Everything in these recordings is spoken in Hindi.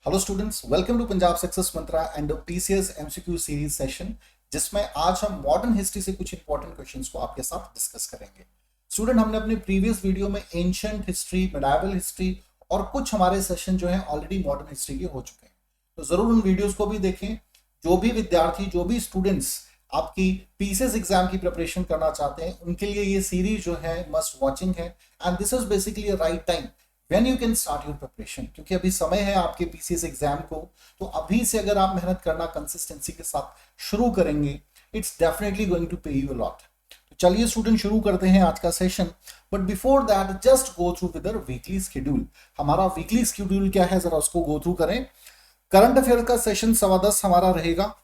Hello students, welcome to Punjab success Mantra and PCS MCQ series session, जिसमें आज हम मॉडर्न हिस्ट्री से कुछ इंपॉर्टेंट क्वेश्चंस को आपके साथ डिस्कस करेंगे। स्टूडेंट, हमने अपने प्रीवियस वीडियो में एंशिएंट हिस्ट्री, मेडाइवल हिस्ट्री और कुछ हमारे सेशन जो है ऑलरेडी मॉडर्न हिस्ट्री के हो चुके हैं, तो जरूर उन वीडियोज को भी देखें। जो भी विद्यार्थी, जो भी स्टूडेंट्स आपकी पीसीएस एग्जाम की प्रिपरेशन करना चाहते हैं, उनके लिए ये सीरीज जो है मस्ट वॉचिंग है and this is basically right time when you can start your preparation, क्योंकि अभी समय है आपके पीसीएस एग्जाम को। तो अभी से अगर आप मेहनत करना कंसिस्टेंसी के साथ शुरू करेंगे, it's definitely going to pay you a lot. तो चलिए स्टूडेंट, शुरू करते हैं आज का session. But before that just go through with our weekly schedule. हमारा वीकली शेड्यूल क्या है, जरा उसको गो थ्रू करें। करंट अफेयर का सेशन 10:15 हमारा रहेगा।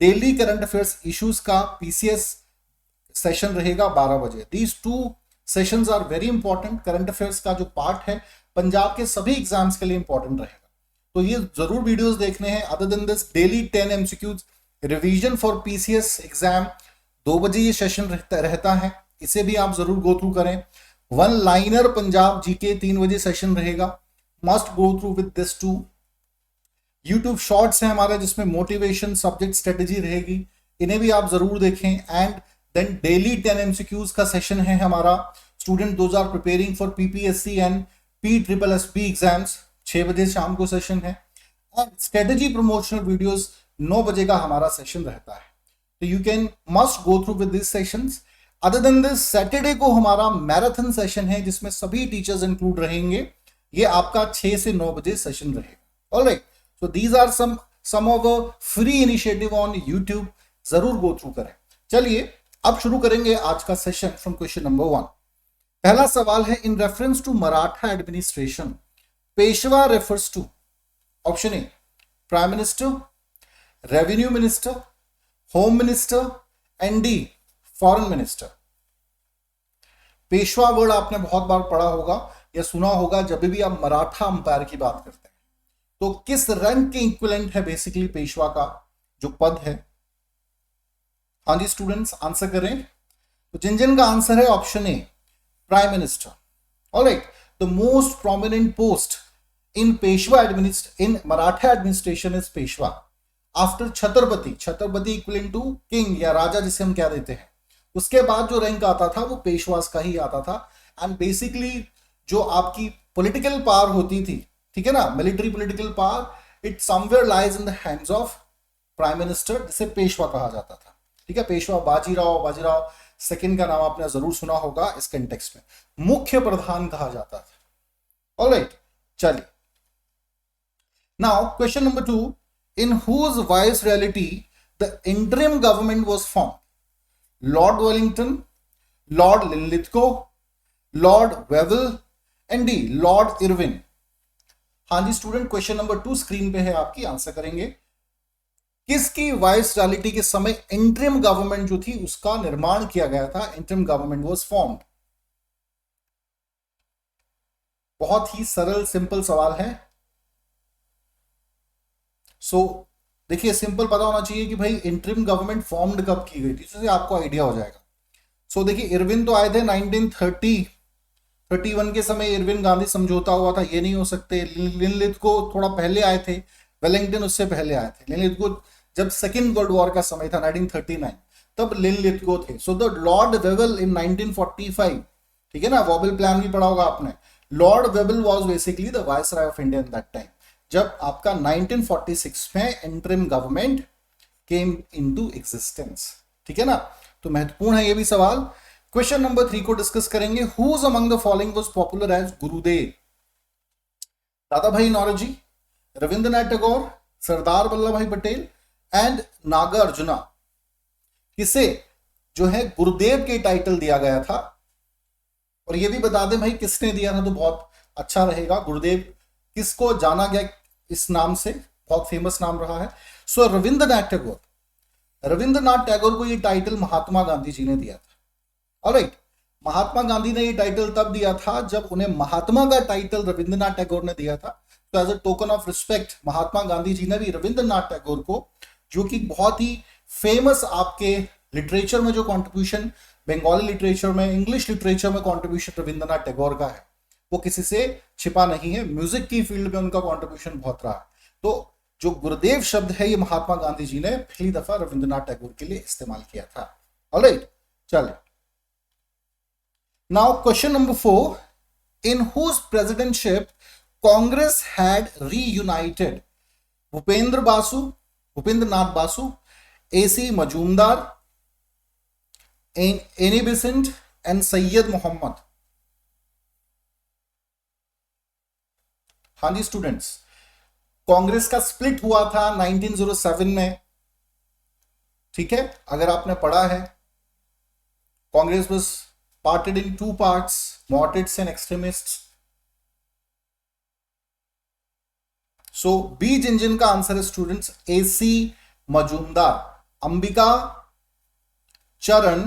डेली करंट अफेयर्स इश्यूज का पीसीएस सेशन रहेगा 12 बजे। These two sessions are very important. Current affairs का जो पार्ट है पंजाब के सभी एग्जाम्स के लिए इंपॉर्टेंट रहेगा, तो ये जरूर वीडियोस देखने हैं। Other than this, daily 10 MCQs revision for PCS exam 2 बजे ये सेशन रहता है, इसे भी आप जरूर गो थ्रू करें। वन लाइनर पंजाब जीके 3 बजे सेशन रहेगा, must go through with this too. YouTube shorts है हमारे, जिसमें मोटिवेशन, सब्जेक्ट स्ट्रेटेजी रहेगी, इन्हें भी आप जरूर देखें। एंड देन डेली 10 एमसीक्यूज का सेशन है हमारा। Student, those are preparing for PPSC and PSSB exams, 6 बजे शाम को सेशन है। और स्ट्रेटेजी प्रमोशनल वीडियोस 9 बजे का हमारा सेशन रहता है, तो you can must go through with this sessions. Other than this, Saturday को हमारा मैराथन सेशन है, जिसमें सभी टीचर्स इंक्लूड रहेंगे। ये आपका 6 से 9 बजे सेशन रहेगा। Alright, so these are some of a free initiative on YouTube, जरूर गो थ्रू करें। चलिए अब शुरू करेंगे आज का सेशन फ्रॉम क्वेश्चन नंबर 1। पहला सवाल है, in reference to Maratha administration Peshwa refers to. Option A prime minister, revenue minister, home minister, and D foreign minister. Peshwa word आपने बहुत बार पढ़ा होगा या सुना होगा जब भी आप मराठा अंपायर की बात करते हैं। तो किस रैंक के इक्विवेलेंट है बेसिकली पेशवा का जो पद है? हाँ जी स्टूडेंट्स, आंसर करें। तो जिन का आंसर है option A prime minister. Alright, the most prominent post in Peshwa in Maratha administration is Peshwa after Chhatrapati. Chhatrapati equivalent to king या राजा जिसे हम क्या देते हैं। उसके बाद जो रैंक आता था वो पेशवास का ही आता था। एंड बेसिकली जो आपकी पॉलिटिकल पावर होती थी, ठीक है ना, military political power, it somewhere lies in the hands of prime minister, जिसे पेशवा कहा जाता था। ठीक है, पेशवा बाजीराव सेकंड का नाम आपने जरूर सुना होगा इस कंटेक्स्ट में, मुख्य प्रधान कहा जाता था। ऑलराइट, चलिए now question number 2, in whose viceroyalty the interim government was form. Lord Wellington, Lord Linlithgow, Lord Wavell, and D Lord Irwin. हाँ जी स्टूडेंट, क्वेश्चन नंबर 2 स्क्रीन पे है आपकी, आंसर करेंगे। किसकी वाइस रैलिटी के समय इंटरिम गवर्नमेंट जो थी उसका निर्माण किया गया था, इंटरिम गवर्नमेंट वाज फॉर्म्ड। बहुत ही सरल सिंपल सवाल है। सो देखिए, सिंपल पता होना चाहिए कि भाई इंटरिम गवर्नमेंट फॉर्म्ड कब की गई थी, इससे आपको आइडिया हो जाएगा। सो देखिए, इरविन तो आए थे 1931 के समय, इरविन गांधी समझौता हुआ था, ये नहीं हो सकते। लिनलिथगो थोड़ा पहले आए थे, वेलिंगटन उससे पहले आए थे। लिनलिथगो जब सेकेंड वर्ल्ड वॉर का समय था 1939, तब लिनलिथगो थे। सो द लॉर्ड वेबल इन 1945, ठीक है ना, वॉबल प्लान भी पढ़ा होगा आपने। Lord Wavell was basically the viceroy of India in that time, जब आपका 1946 में interim government came into existence. ठीक है ना, तो महत्वपूर्ण है ये भी सवाल। क्वेश्चन नंबर 3 को डिस्कस करेंगे। Whose among the following was popular as Gurudev. दादा भाई नौरोजी, रविंद्रनाथ टैगोर, सरदार वल्लभ भाई पटेल एंड नागार्जुना। किसे जो है गुरुदेव के टाइटल दिया गया था, और ये भी बता दें भाई किसने दिया था तो बहुत अच्छा रहेगा। गुरुदेव किसको जाना गया इस नाम से, बहुत फेमस नाम रहा है। सो रविंद्रनाथ टैगोर को ये टाइटल महात्मा गांधी जी ने दिया था। ऑलराइट, महात्मा गांधी ने ये टाइटल तब दिया था जब उन्हें महात्मा का टाइटल रविंद्रनाथ टैगोर ने दिया था। तो as a token of respect Mahatma Gandhi ji ने भी रविंद्रनाथ टैगोर को, जो कि बहुत ही फेमस आपके लिटरेचर में जो कंट्रीब्यूशन, बंगाली लिटरेचर में, इंग्लिश लिटरेचर में कंट्रीब्यूशन रविंद्रनाथ टैगोर का है, वो किसी से छिपा नहीं है। म्यूजिक की फील्ड में उनका कंट्रीब्यूशन बहुत रहा है। तो जो गुरुदेव शब्द है ये महात्मा गांधी जी ने पहली दफा रविंद्रनाथ टैगोर के लिए इस्तेमाल किया था। ऑलराइट, चलिए now question number 4, in whose presidentship Congress had reunited Bhupendra Nath Basu, AC Majumdar, Annie Besant and Syed Mohammad. हाँ जी स्टूडेंट्स, कांग्रेस का स्प्लिट हुआ था 1907 में, ठीक है, अगर आपने पढ़ा है। Congress was parted in two parts, moderates and extremists. So बीज इंजन का आंसर है स्टूडेंट्स AC मजूमदार, अंबिका चरण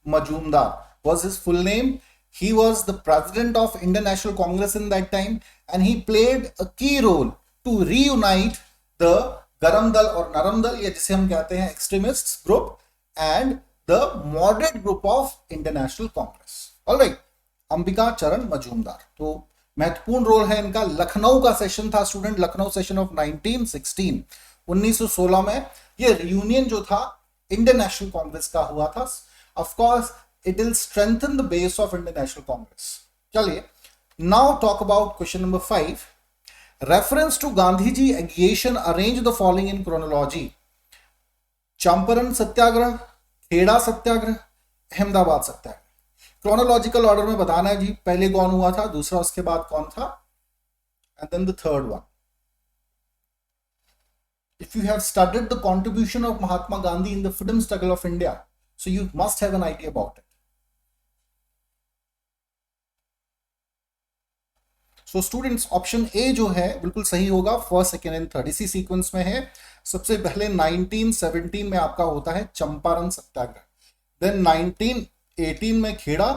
Majumdar was his full name. He was the president of Indian National Congress in that time, and he played a key role to reunite the Garam Dal or Naram Dal, या जिसे हम कहते हैं extremists group, and the moderate group of Indian National Congress. All right, Ambika चरण मजूमदार। तो महत्वपूर्ण रोल है इनका। लखनऊ का सेशन था स्टूडेंट, लखनऊ सेशन ऑफ 1916, 1916 में ये रियूनियन जो था इंडियन नेशनल कांग्रेस का हुआ था। Of course it will strengthen the base of Indian National Congress. चलिए now talk about question number 5। Reference to Gandhi ji agitation arrange the following in chronology. Champaran Satyagraha, Kheda Satyagraha, Ahmedabad Satyagraha. Chronological order में बताना है जी, पहले कौन हुआ था, दूसरा उसके बाद कौन था, and then the third one. If you have studied the contribution of Mahatma Gandhi in the freedom struggle of India, so you must have an idea about it. So students, option A जो है बिल्कुल सही होगा, फर्स्ट, सेकेंड एंड थर्ड इसी सीक्वेंस में है। सबसे पहले 1917 में आपका होता है चंपारण सत्याग्रह, देन 1918 में खेड़ा,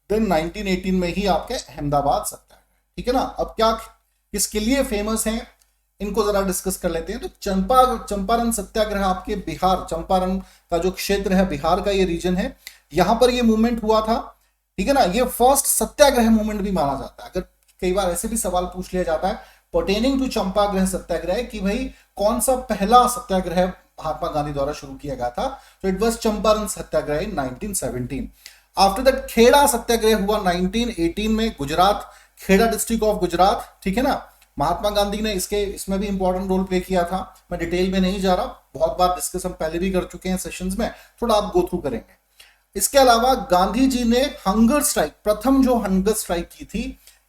देन 1918 में ही आपके अहमदाबाद सत्याग्रह। ठीक है ना। अब क्या किसके लिए फेमस है, इनको जरा डिस्कस कर लेते हैं। तो चंपारण सत्याग्रह आपके बिहार, चंपारण का जो क्षेत्र है बिहार का ये रीजन है, यहां पर ये मूवमेंट हुआ था। ठीक है ना। ये फर्स्ट सत्याग्रह मूवमेंट भी माना जाता है। अगर कई बार ऐसे भी सवाल पूछ लिया जाता है पर्टेनिंग टू चंपाग्रह सत्याग्रह कि भाई कौन सा पहला सत्याग्रह महात्मा गांधी द्वारा शुरू किया गया था, तो it was Champaran Satyagraha in 1917। After that Kheda Satyagraha हुआ 1918 में, गुजरात, खेड़ा डिस्ट्रिक्ट ऑफ गुजरात। ठीक है ना। महात्मा गांधी ने इसमें भी इंपॉर्टेंट रोल प्ले किया था। मैं डिटेल में नहीं जा रहा, बहुत बार डिस्कस हम पहले भी कर चुके हैं सेशंस में, थोड़ा आप गो थ्रू करेंगे। इसके अलावा गांधी जी ने हंगर स्ट्राइक, प्रथम जो हंगर स्ट्राइक की थी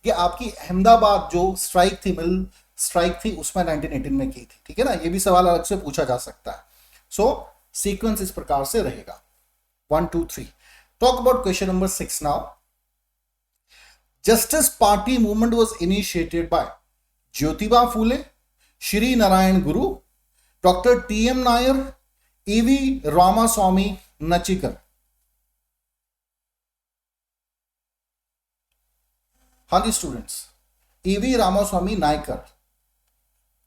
ये आपकी अहमदाबाद जो स्ट्राइक थी, मिल स्ट्राइक थी, उसमें 1918 में की थी। ठीक है ना। ये भी सवाल अलग से पूछा जा सकता है। सो सीक्वेंस इस प्रकार से रहेगा 1 2 3। Talk about question number 6 now. Justice party movement was initiated by Jyotiba Phule, Shri Narayan Guru, doctor TM Nair, EV Ramaswamy Naicker. हाँ जी स्टूडेंट्स, EV रामास्वामी नायकर।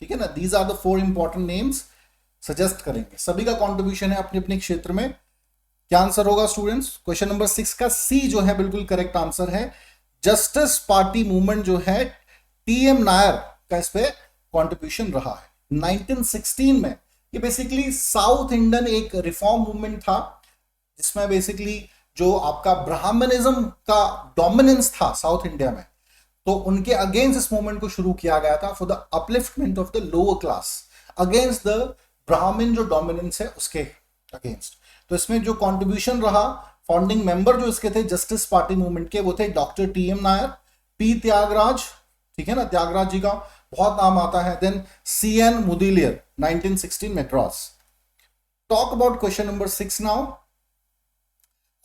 ठीक है ना। These are the 4 important names suggest करेंगे। सभी का कंट्रीब्यूशन है अपने अपने क्षेत्र में। क्या आंसर होगा स्टूडेंट्स? क्वेश्चन नंबर 6 का C जो है बिल्कुल करेक्ट आंसर है। जस्टिस पार्टी मूवमेंट जो है TM नायर का इस पे कंट्रीब्यूशन रहा है 1916 में। ये बेसिकली साउथ इंडियन एक रिफॉर्म मूवमेंट था, जिसमें बेसिकली जो आपका ब्राह्मणिज्म का डोमिनेंस था साउथ इंडिया में, तो उनके अगेंस्ट इस मूवमेंट को शुरू किया गया था for the upliftment of the lower class against the ब्राह्मण जो डोमिनेंस है उसके अगेंस्ट। तो इसमें जो कंट्रीब्यूशन रहा, फाउंडिंग मेंबर जो इसके थे जस्टिस पार्टी मूवमेंट के, वो थे doctor TM Nair, P Tyagaraja, ठीक है ना, त्यागराज जी का बहुत नाम आता है, then CN Mudaliar 1916 Madras. Talk about question number 6 now.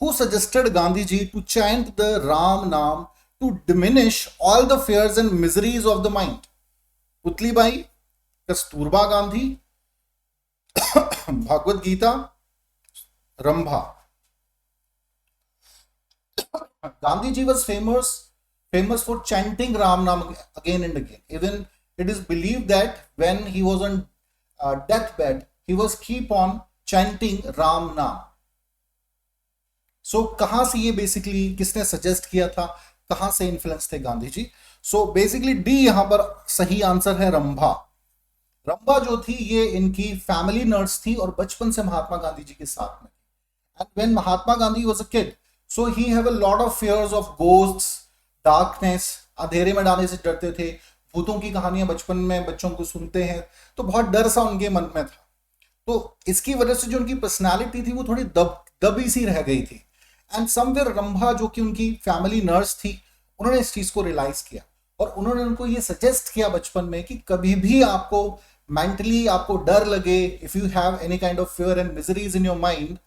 Who suggested Gandhi ji to chant the Ram Naam to diminish all the fears and miseries of the mind? Putlibai, Kasturba Gandhi, Bhagavad Gita, Rambha. Gandhi ji was famous for chanting Ram Naam again and again. Even it is believed that when he was on deathbed, he was keep on chanting Ram Naam. सो कहां से ये बेसिकली किसने सजेस्ट किया था, कहां से इन्फ्लुएंस थे Gandhi ji? So basically D यहां पर सही आंसर है, रंभा। रंभा जो थी ये इनकी फैमिली नर्स थी और बचपन से महात्मा गांधी जी के साथ में। And when Mahatma Gandhi was a kid, so he have a lot of fears of ghosts, darkness, अंधेरे में डालने से डरते थे। भूतों की कहानियां बचपन में बच्चों को सुनते हैं तो बहुत डर सा उनके मन में था। तो इसकी वजह से जो उनकी पर्सनालिटी थी वो थोड़ी दबी सी रह गई थी। एंड समवेयर रंभा जो कि उनकी फैमिली नर्स थी, उन्होंने इस चीज को रियलाइज किया और उन्होंने उनको ये सजेस्ट किया बचपन में कि कभी भी आपको मेंटली आपको डर लगे, if you have any kind of fear and miseries in your mind,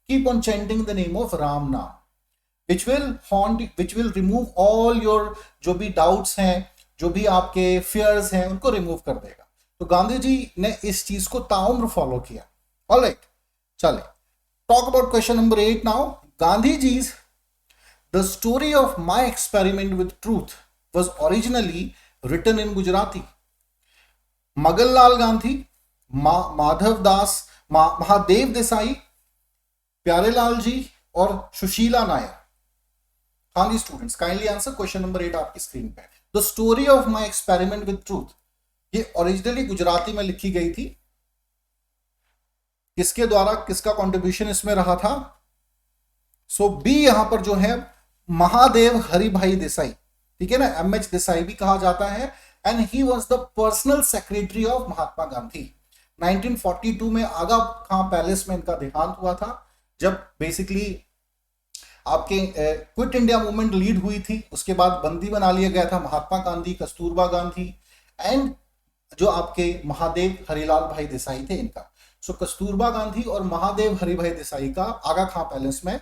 keep on chanting the name of Ram नाम, which will haunt, which will remove all your जो भी doubts हैं, जो भी आपके fears हैं, उनको remove कर देगा। तो गांधी जी ने इस चीज को ताउम्र फॉलो किया। ऑलराइट, चले talk about question number 8 now. Gandhi ji the story of my experiment with truth was originally written in Gujarati. Maganlal Gandhi, Madhav Das, Mahadev Desai, Pyarelal ji और सुशीला नायर। हाँ जी students, kindly answer question number 8 आपकी स्क्रीन पे। The story of my experiment with truth, ये ओरिजिनली गुजराती में लिखी गई थी। किसके द्वारा, किसका कंट्रीब्यूशन इसमें रहा था? सो बी यहां पर जो है महादेव हरिभाई देसाई, ठीक है ना, एमएच देसाई भी कहा जाता है। And he was the personal secretary of Mahatma Gandhi. 1942 में आगा खां पैलेस में इनका देहांत हुआ था, जब बेसिकली आपके क्विट इंडिया मूवमेंट लीड हुई थी। उसके बाद बंदी बना लिया गया था महात्मा गांधी, कस्तूरबा गांधी एंड जो आपके महादेव हरिलाल भाई देसाई थे इनका। सो कस्तूरबा गांधी और महादेव हरिभाई देसाई का आगा खां पैलेस में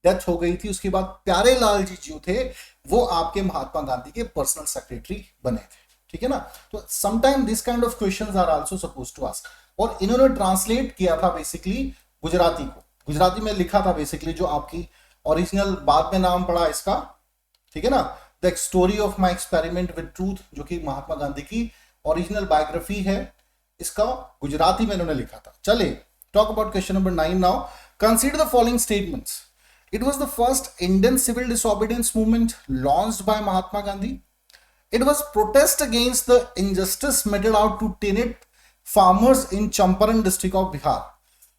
डेथ हो गई थी। उसके बाद प्यारेलाल जी जो थे वो आपके महात्मा गांधी के पर्सनल सेक्रेटरी बने थे, ठीक है ना। तो sometime this kind of questions are also suppose to ask. और इन्होंने ट्रांसलेट किया था बेसिकली गुजराती को, गुजराती में लिखा था बेसिकली, जो आपकी ओरिजिनल बाद में नाम पड़ा इसका, ठीक है ना, the story of my experiment with truth, जो कि महात्मा गांधी की ओरिजिनल बायोग्राफी है, इसका गुजराती में इन्होंने लिखा था। चले talk about question number 9 now. Consider the following statements. It was the first Indian civil disobedience movement launched by Mahatma Gandhi. It was protest against the injustice meted out to tenant farmers in Champaran district of Bihar.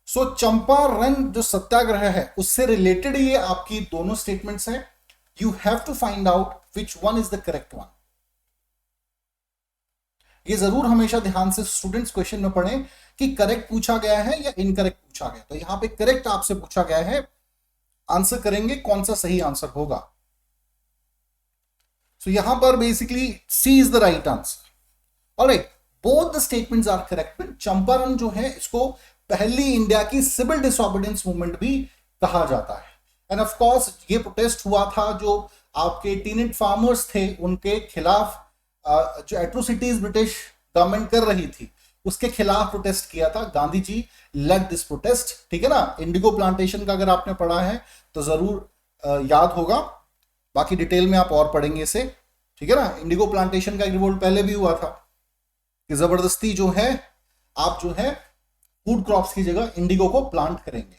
So Champaran जो सत्याग्रह है उससे रिलेटेड ये आपकी दोनों स्टेटमेंट्स हैं। You have to find out which one is the correct one. ये जरूर हमेशा ध्यान से स्टूडेंट्स क्वेश्चन में पढ़ें कि करेक्ट पूछा गया है या इनकरेक्ट पूछा गया। तो यहां पे करेक्ट आपसे पूछा गया है, आंसर करेंगे कौन सा सही आंसर होगा। So यहां पर basically C is the right answer. Alright, both the statements are correct. Champaran जो है इसको पहली इंडिया की सिविल डिसोबीडियंस मूवमेंट भी कहा जाता है। एंड ऑफ कोर्स ये प्रोटेस्ट हुआ था जो आपके टेनेंट फार्मर्स थे उनके खिलाफ, जो एट्रोसिटीज ब्रिटिश गवर्नमेंट कर रही थी उसके खिलाफ प्रोटेस्ट किया था। Gandhi ji lead this protest, ठीक है ना। इंडिगो प्लांटेशन का अगर आपने पढ़ा है तो जरूर याद होगा, बाकी डिटेल में आप और पढ़ेंगे इसे, ठीक है ना। इंडिगो प्लांटेशन का एक रिवोल्ट पहले भी हुआ था कि जबरदस्ती जो है आप जो है फूड क्रॉप्स की जगह इंडिगो को प्लांट करेंगे।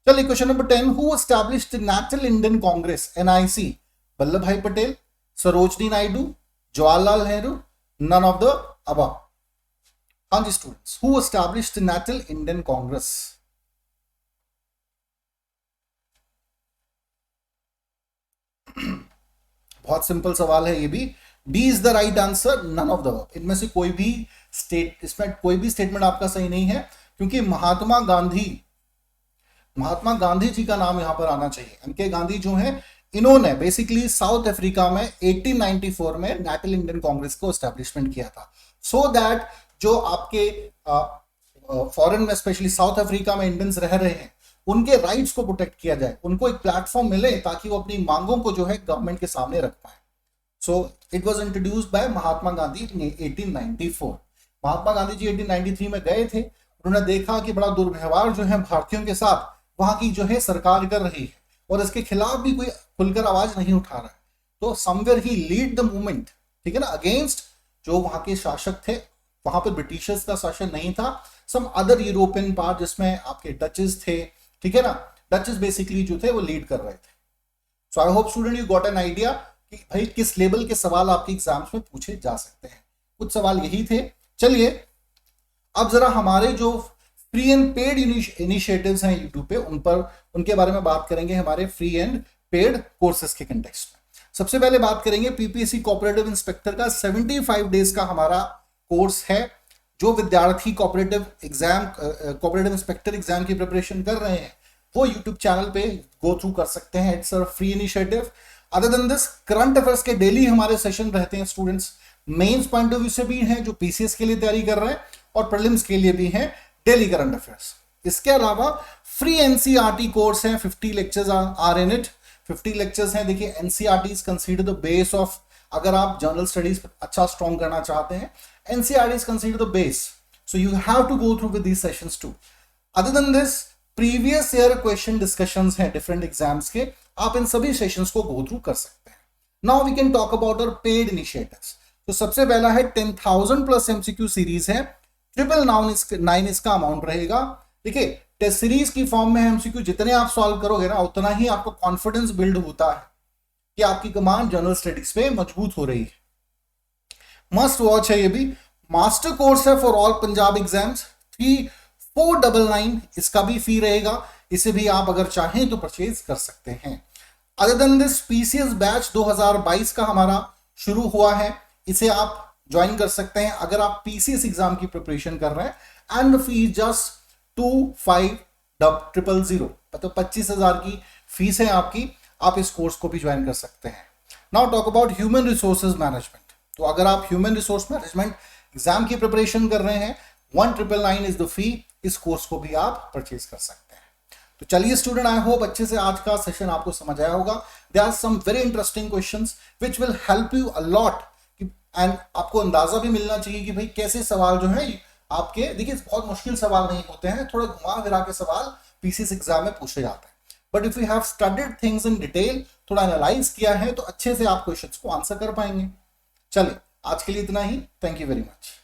चलिए question number 10। Who established National Indian Congress NIC? Vallabh Bhai Patel, Sarojini Naidu, Jawaharlal Nehru, none of the above. हाँ जी students, who established National Indian Congress? बहुत सिंपल सवाल है ये भी। D is the right answer, none of the above. इनमें से कोई भी इसमें कोई भी स्टेटमेंट आपका सही नहीं है, क्योंकि महात्मा गांधी जी का नाम यहां पर आना चाहिए। एमके गांधी जो है इन्होंने बेसिकली साउथ अफ्रीका में 1894 में नेशनल इंडियन कांग्रेस को एस्टेब्लिशमेंट किया था, सो दैट जो आपके फॉरेन में स्पेशली साउथ अफ्रीका में इंडियंस रह रहे हैं उनके राइट्स को प्रोटेक्ट किया जाए, उनको एक प्लेटफॉर्म मिले ताकि वो अपनी मांगों को जो है गवर्नमेंट के सामने रख पाए। So it was introduced by Mahatma Gandhi in 1894। Mahatma Gandhi ji 1893 में गए थे, उन्होंने देखा कि बड़ा दुर्व्यवहार जो है भारतीयों के साथ वहां की जो है सरकार कर रही है और इसके खिलाफ भी कोई खुलकर आवाज नहीं उठा रहा है। तो somewhere he lead the movement, ठीक है ना, अगेंस्ट जो वहां के शासक थे। वहां पर ब्रिटिशर्स का शासन नहीं था, सम अदर यूरोपियन पार्ट जिसमें आपके डचेस थे, ठीक है ना। डचेस बेसिकली जो थे वो लीड कर रहे थे। So I hope student you got an idea कि भाई किस लेवल के सवाल आपके एग्जाम्स में पूछे जा सकते हैं। कुछ सवाल यही थे। चलिए अब जरा हमारे जो फ्री एंड पेड इनिशिएटिव्स हैं यूट्यूब पे उनके बारे में बात करेंगे, हमारे फ्री एंड पेड कोर्सेज के कंटेक्स्ट में। सबसे पहले बात करेंगे पीपीएससी कोऑपरेटिव इंस्पेक्टर का 75 डेज का हमारा कोर्स है। जो विद्यार्थी कोऑपरेटिव इंस्पेक्टर एग्जाम की प्रिपरेशन कर रहे हैं वो यूट्यूब चैनल पे गो थ्रू कर सकते हैं। It's a free initiative. Other than this current affairs के डेली हमारे सेशन रहते हैं students, mains point of view से भी हैं जो पीसीएस के लिए तैयारी कर रहे हैं और प्रीलिम्स के लिए भी हैं डेली करंट अफेयर्स। इसके अलावा फ्री एनसीईआरटी कोर्स है, 50 lectures are in it. 50 lectures हैं। देखिए NCERT is consider the base of, अगर आप जनरल स्टडीज अच्छा स्ट्रॉन्ग करना चाहते हैं, NCERT is consider the base, so you have to go through with these sessions too. Other than this previous year question discussions हैं डिफरेंट एग्जाम्स के, आप इन सभी सेशंस को गो थ्रू कर सकते हैं। Now we can talk about our paid initiatives. तो सबसे पहला है 10,000 प्लस एमसीक्यू सीरीज है, 999 इसका अमाउंट रहेगा। देखिए टेस्ट सीरीज की फॉर्म में एमसीक्यू जितने आप सॉल्व करोगे ना उतना ही आपको कॉन्फिडेंस बिल्ड होता है कि आपकी कमांड जनरल स्टडीज पे मजबूत हो रही है। मस्ट वॉच है ये भी। मास्टर कोर्स है फॉर ऑल पंजाब एग्जाम्स, 3499 इसका भी फी रहेगा। इसे भी आप अगर चाहें तो परचेज कर सकते हैं। Other than this PCS batch 2022 का हमारा शुरू हुआ है, इसे आप ज्वाइन कर सकते हैं अगर आप पीसीएस एग्जाम की प्रिपरेशन कर रहे हैं। एंड फी जस्ट 25,000, मतलब 25,000 की फीस है आपकी। आप इस कोर्स को भी ज्वाइन कर सकते हैं। Now talk about human resources management. तो अगर आप ह्यूमन रिसोर्स मैनेजमेंट एग्जाम की प्रिपरेशन कर रहे हैं, 1999 इज द फी। इस कोर्स को भी आप परचेज कर सकते हैं। तो चलिए स्टूडेंट, आई होप अच्छे से आज का सेशन आपको समझ आया होगा। There are some very interesting questions which will help you a lot, and आपको अंदाजा भी मिलना चाहिए कि भाई कैसे सवाल जो है आपके, देखिए बहुत मुश्किल सवाल नहीं होते हैं, थोड़ा घुमा फिरा के सवाल पीसीएस एग्जाम में पूछे जाते हैं। But if you have studied things in detail, थोड़ा एनालाइज किया है, तो अच्छे से आप क्वेश्चंस को आंसर कर पाएंगे। चलिए आज के लिए इतना ही। Thank you very much.